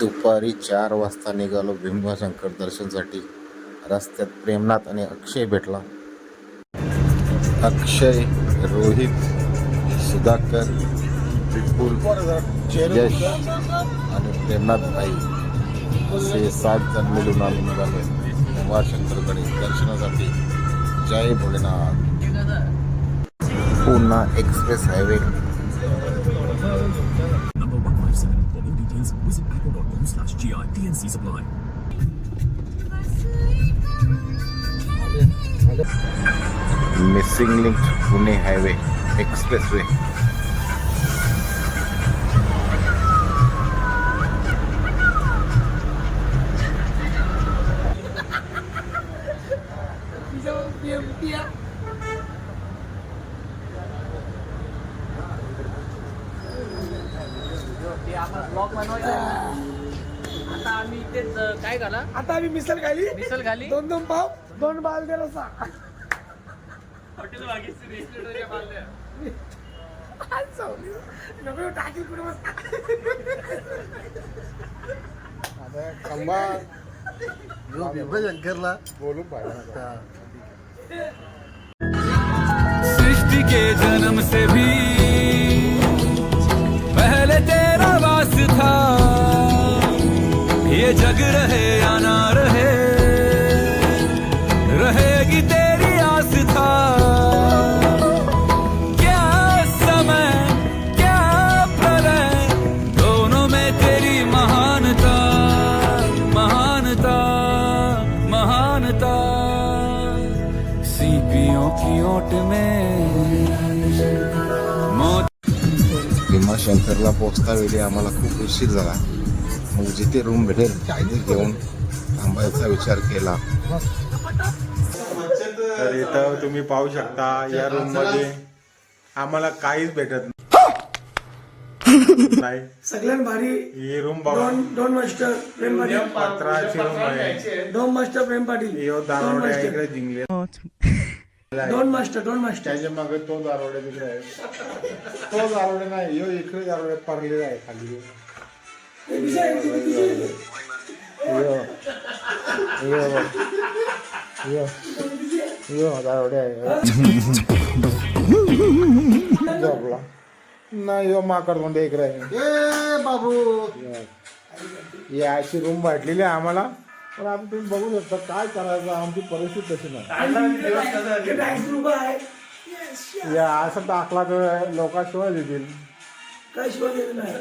दुपारी 4 वाजता निघालो भीमाशंकर दर्शनसाठी. रस्त्यात प्रेमनाथ आणि अक्षय भेटला. अक्षय, रोहित, सुधाकर, विपुल, यश आणि प्रेमनाथ भाई असे 7 जण मिळून आम्ही निघालो भीमाशंकरकडे दर्शनासाठी. जय Bholenath. Poona express highway. Missing link Pune highway expressway. आता आम्ही इथेच काय घाला. आता आम्ही मिसल खाली 2 पाव 2 बाल दे रसा. हॉटेल वागीची नको टाकी कुठे बस. आता खंबा भीमाशंकरला बोलू पाहिजे. सृष्टि के जन्म से भी पहले तेरा वास था. ये जग रहे या ना रहे, रहेगी तेरी आस था. क्या समय क्या प्रलय, दोनों में तेरी महानता महानता महानता. सीपियों की ओट में मौत. भीमाशंकरला पोहोचता वेळी आम्हाला खूप उशीर झाला. मग जिथे रूम भेटेल तिथे घेऊन थांबायचा विचार केला. तर इथं तुम्ही पाहू शकता या रूम मध्ये आम्हाला काहीच भेटत नाही. सगळ्यात भारी ही रूम बघा. दोन मास्टर प्रेम पाटील. पत्राची रूम आहे. 2 मास्टर प्रेम पाटील. यो दारोडे इकडे जिंकले. 2 मास्टर त्याच्या मागे तो दारोडे तिकडे आहे. तो दारोडे नाही, यो इकडे दारोडे पडलेला आहे खाली. दारोडे आहे. झोपला नाही. यो माकड कोणते इकडे आहे. बाबू ही अशी रूम भेटलेली आहे आम्हाला. पण आता तुम्ही बघू शकता काय करायचं. आमची परिस्थिती तशी नाही. या असं टाकला तर लोक शिवाय देतील. काय शिवाय देत नाही.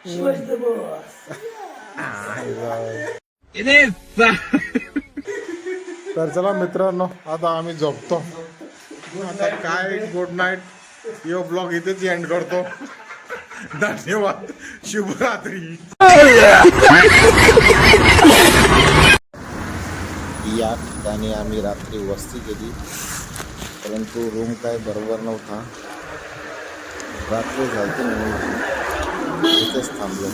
शिवाजी बॉस. तर चला मित्रांनो, आता आम्ही झोपतो. आता काय गुड नाईट. यो ब्लॉग इथेच एंड करतो. धन्यवाद. शुभरात्री. या ठिकाणी आम्ही रात्री वस्ती केली, परंतु रूम काय बरोबर नव्हता. रात्री झाली म्हणून इथेच थांबलो.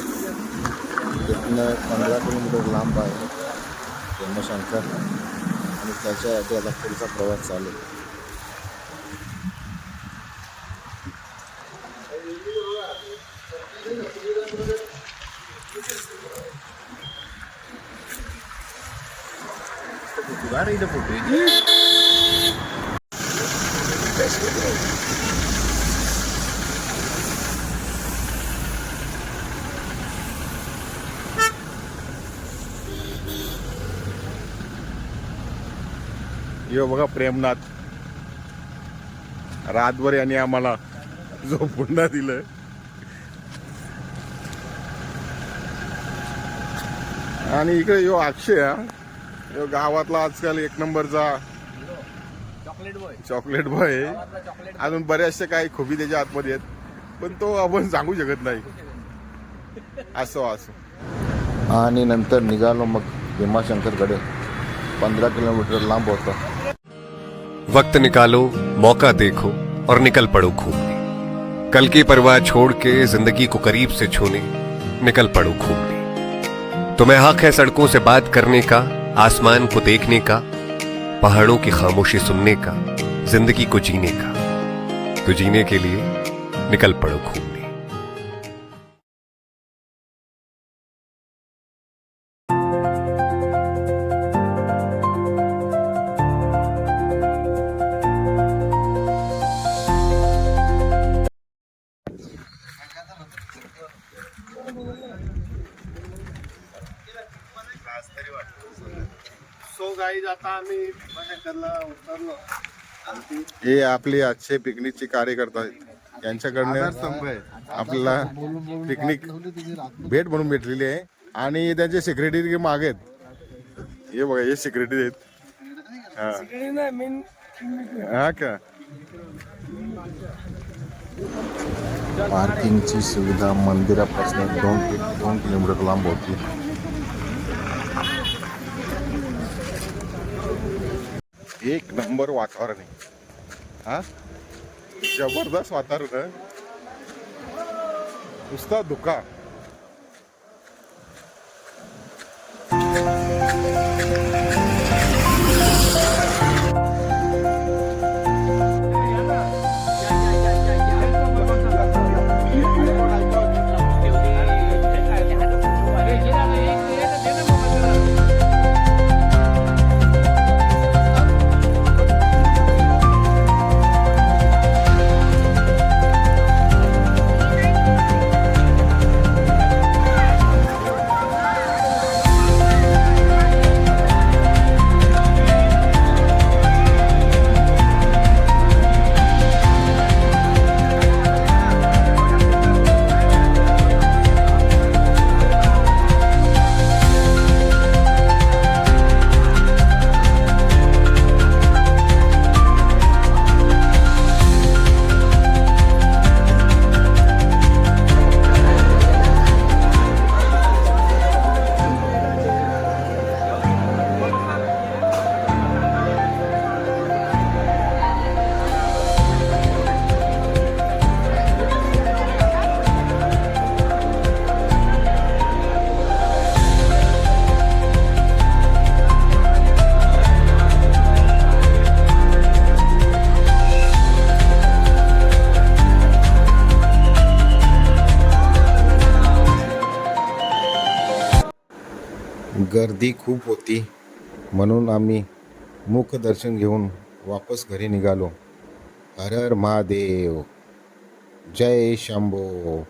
इथनं 15 किलोमीटर लांब आहे भीमाशंकर आणि त्याच्यासाठी आता पुढचा प्रवास चालू. यो बघा प्रेमनाथ. रातभर यांनी आम्हाला झोपून नाही दिलं. आणि इकडे यो अक्षय हा, यो गावातला आजकाल 1 नंबरचा चॉकलेट बॉय आहे. अजून बऱ्याचशा काही खूबी त्याच्या आतमध्ये आहेत, पण तो आपण सांगू शकत नाही. असं आणि नंतर निघालो मग भीमाशंकरकडे. 15 किलोमीटर लांब होता. वक्त निकालो, मौका देखो और निकल पड़ो घूमने. कल की परवाह छोड़ के जिंदगी को करीब से छूने निकल पड़ो घूमने. तुम्हें हक है सड़कों से बात करने का, आसमान को देखने का, पहाड़ों की खामोशी सुनने का, जिंदगी को जीने का. तो जीने के लिए निकल पड़ो घूमने. सो गाईज आता आम्ही उतरलो. हे आपले आजचे पिकनिकचे कार्यकर्ता आहेत. यांच्याकडनं आपल्याला पिकनिक भेट म्हणून भेटलेली आहे आणि त्यांचे सेक्रेटरी मागे आहेत. हे बघा हे सेक्रेटरी आहेत. हा का पार्किंगची सुविधा मंदिरापासून 2 किलोमीटर लांब होती. एक नंबर वातावरण आहे. हा जबरदस्त वातावरण आहे. नुसता धुका. गर्दी खूप होती म्हणून आम्ही मुखदर्शन घेऊन वापस घरी निघालो. हर हर महादेव. जय शंभो.